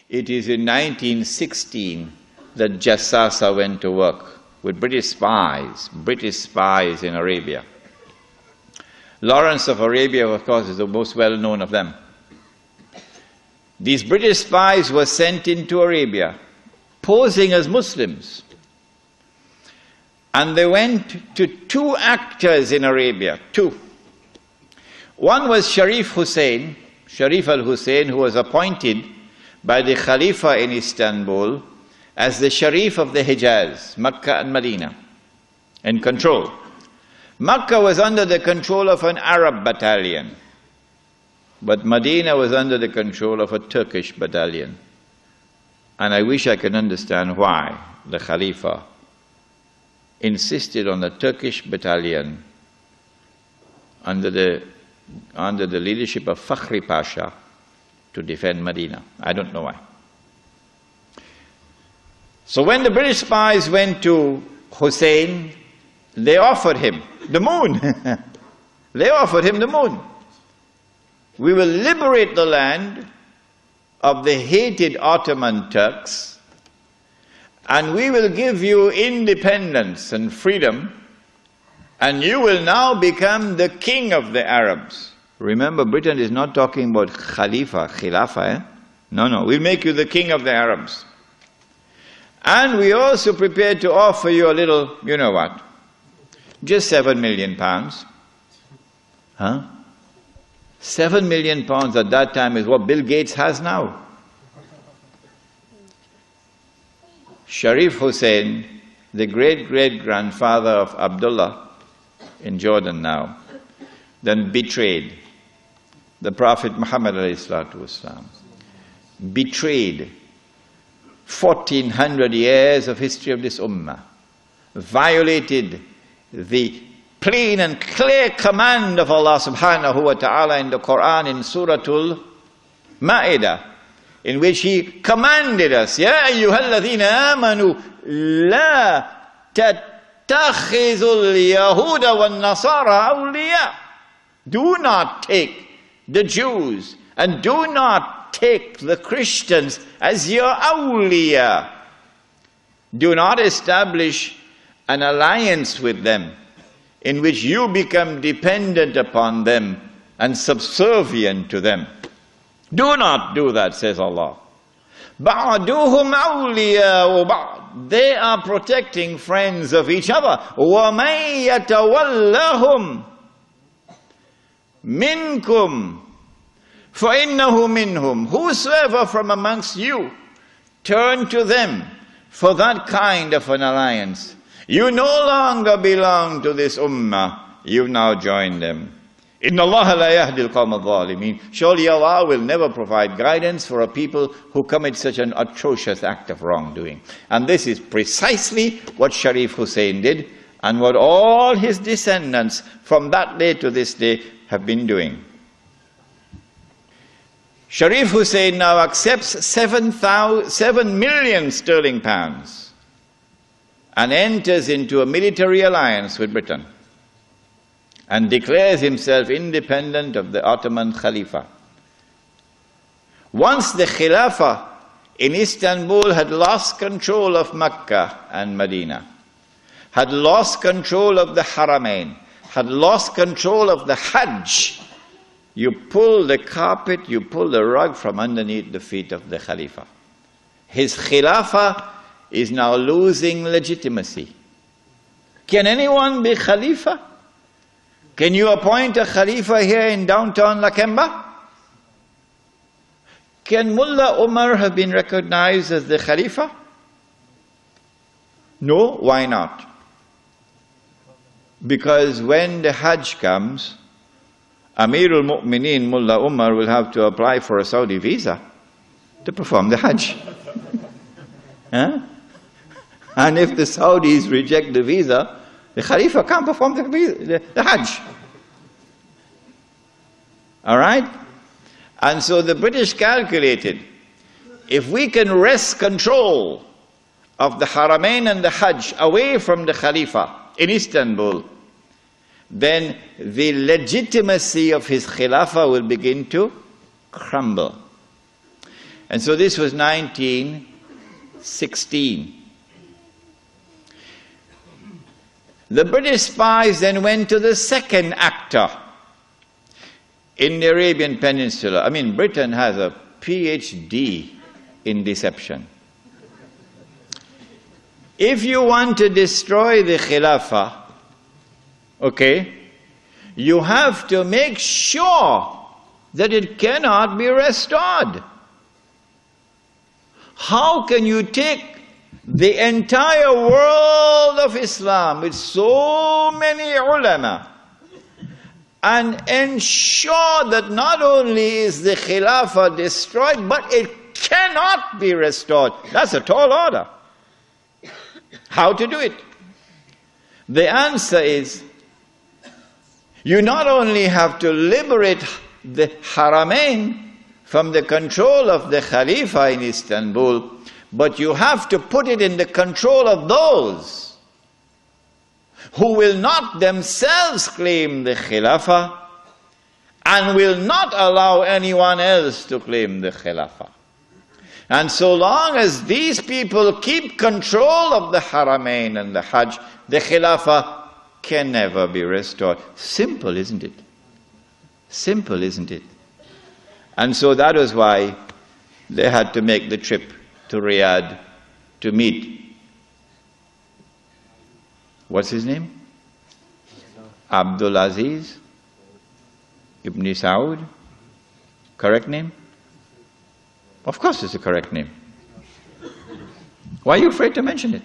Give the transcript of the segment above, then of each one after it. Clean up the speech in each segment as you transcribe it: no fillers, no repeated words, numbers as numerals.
It is in 1916 that Jassasa went to work with British spies in Arabia. Lawrence of Arabia, of course, is the most well-known of them. These British spies were sent into Arabia, posing as Muslims. And they went to two actors in Arabia, two. One was Sharif al-Hussein, who was appointed by the Khalifa in Istanbul as the Sharif of the Hijaz, Makkah and Medina, in control. Makkah was under the control of an Arab battalion, but Medina was under the control of a Turkish battalion. And I wish I could understand why the Khalifa insisted on the Turkish battalion under the leadership of Fakhri Pasha to defend Medina. I don't know why. So when the British spies went to Hussein, they offered him the moon. They offered him the moon. We will liberate the land of the hated Ottoman Turks, and we will give you independence and freedom, and you will now become the king of the Arabs. Remember, Britain is not talking about Khilafah. No, we'll make you the king of the Arabs. And we also prepared to offer you a little, you know what, just £7 million. Huh? £7 million at that time is what Bill Gates has now. Sharif Hussein, the great-great-grandfather of Abdullah in Jordan now, then betrayed the Prophet Muhammad ﷺ, betrayed 1400 years of history of this ummah, violated the plain and clear command of Allah subhanahu wa ta'ala in the Quran in Suratul Ma'idah, in which He commanded us, Ya ayyuhalladhina amanu la tattakhizul yahuda wan nasara awliya. Do not take the Jews and do not take the Christians as your awliya. Do not establish an alliance with them in which you become dependent upon them and subservient to them. Do not do that, says Allah. بَعْدُهُمْ أَوْلِيَاءُ بَعْدٍ. They are protecting friends of each other. وَمَنْ يَتَوَلَّهُمْ مِنْكُمْ فَإِنَّهُ مِنْهُمْ. Whosoever from amongst you turn to them for that kind of an alliance, you no longer belong to this ummah, you now join them. Inna Allah la yahdi al-qawm al-zalimin. Surely Allah will never provide guidance for a people who commit such an atrocious act of wrongdoing. And this is precisely what Sharif Hussein did, and what all his descendants from that day to this day have been doing. Sharif Hussein now accepts 7 million sterling pounds and enters into a military alliance with Britain and declares himself independent of the Ottoman Khalifa. Once the Khilafah in Istanbul had lost control of Mecca and Medina, had lost control of the Haramain, had lost control of the Hajj, you pull the carpet, you pull the rug from underneath the feet of the Khalifa. His Khilafah is now losing legitimacy. Can anyone be Khalifa? Can you appoint a Khalifa here in downtown Lakemba? Can Mullah Umar have been recognized as the Khalifa? No, why not? Because when the Hajj comes, Amirul Mu'mineen Mullah Umar will have to apply for a Saudi visa to perform the Hajj. Huh? And if the Saudis reject the visa, the Khalifa can't perform the Hajj. All right? And so the British calculated, if we can wrest control of the Haramain and the Hajj away from the Khalifa in Istanbul, then the legitimacy of his Khilafah will begin to crumble. And so this was 1916. The British spies then went to the second actor in the Arabian Peninsula. I mean, Britain has a PhD in deception. If you want to destroy the Khilafah, okay, you have to make sure that it cannot be restored. How can you take the entire world of Islam with so many ulama and ensure that not only is the Khilafah destroyed, but it cannot be restored? That's a tall order. How to do it? The answer is, you not only have to liberate the Haramain from the control of the Khalifa in Istanbul, but you have to put it in the control of those who will not themselves claim the Khilafah and will not allow anyone else to claim the Khilafah. And so long as these people keep control of the Haramain and the Hajj, the Khilafah can never be restored. Simple, isn't it? Simple, isn't it? And so that was why they had to make the trip to Riyadh to meet. What's his name? Abdul Aziz Ibn Saud. Correct name? Of course it's a correct name. Why are you afraid to mention it?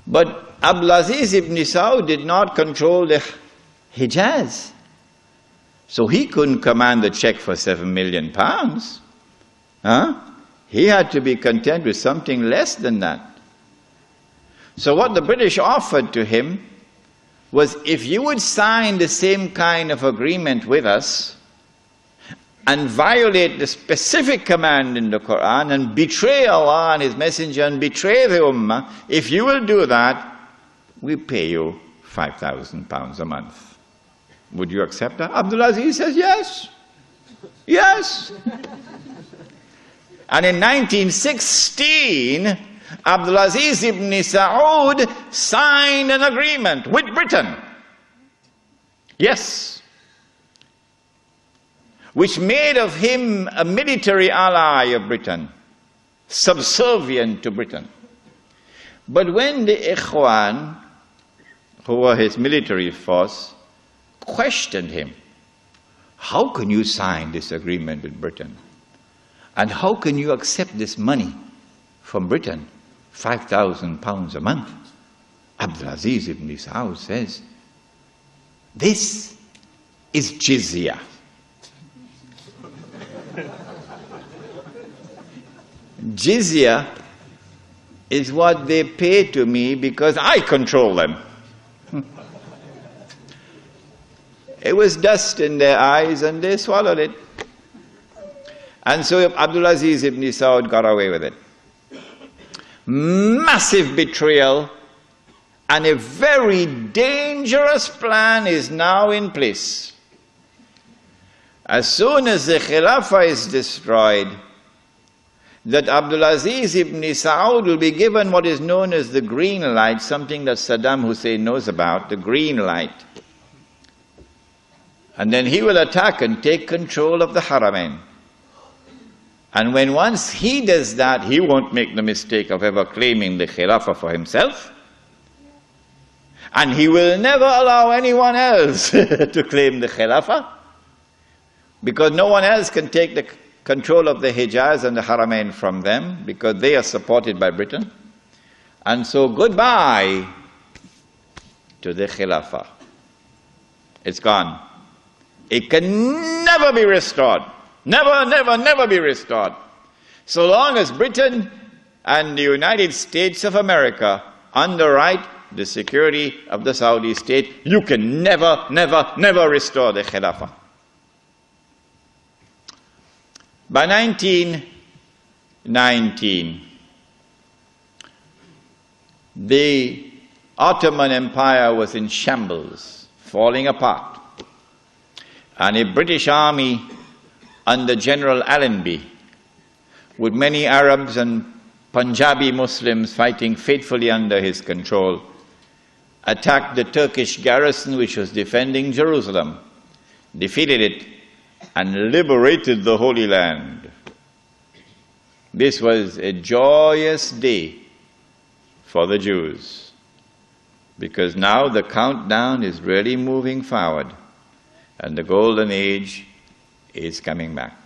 But Abdul Aziz Ibn Saud did not control the Hijaz. So he couldn't command the check for £7 million. He had to be content with something less than that. So what the British offered to him was, if you would sign the same kind of agreement with us and violate the specific command in the Quran and betray Allah and His Messenger and betray the Ummah, if you will do that, we pay you £5,000 a month. Would you accept that? Abdul Aziz says yes. Yes. And in 1916, Abdul Aziz ibn Saud signed an agreement with Britain. Yes. Which made of him a military ally of Britain, subservient to Britain. But when the Ikhwan, who were his military force, questioned him, how can you sign this agreement with Britain? And how can you accept this money from Britain, £5,000 a month? Abdul Aziz ibn Saud says, this is jizya. Jizya is what they pay to me because I control them. It was dust in their eyes and they swallowed it. And so Abdul Aziz ibn Saud got away with it. Massive betrayal, and a very dangerous plan is now in place. As soon as the Khilafah is destroyed, that Abdul Aziz ibn Saud will be given what is known as the green light, something that Saddam Hussein knows about, the green light. And then he will attack and take control of the Haramain. And when once he does that, he won't make the mistake of ever claiming the Khilafah for himself. And he will never allow anyone else to claim the Khilafah, because no one else can take the control of the Hijaz and the Haramain from them, because they are supported by Britain. And so goodbye to the Khilafah. It's gone. It can never be restored. Never, never, never be restored. So long as Britain and the United States of America underwrite the security of the Saudi state, you can never, never, never restore the Khilafah. By 1919, the Ottoman Empire was in shambles, falling apart. And a British army under General Allenby, with many Arabs and Punjabi Muslims fighting faithfully under his control, attacked the Turkish garrison which was defending Jerusalem, defeated it, and liberated the Holy Land. This was a joyous day for the Jews, because now the countdown is really moving forward and the golden age is coming back.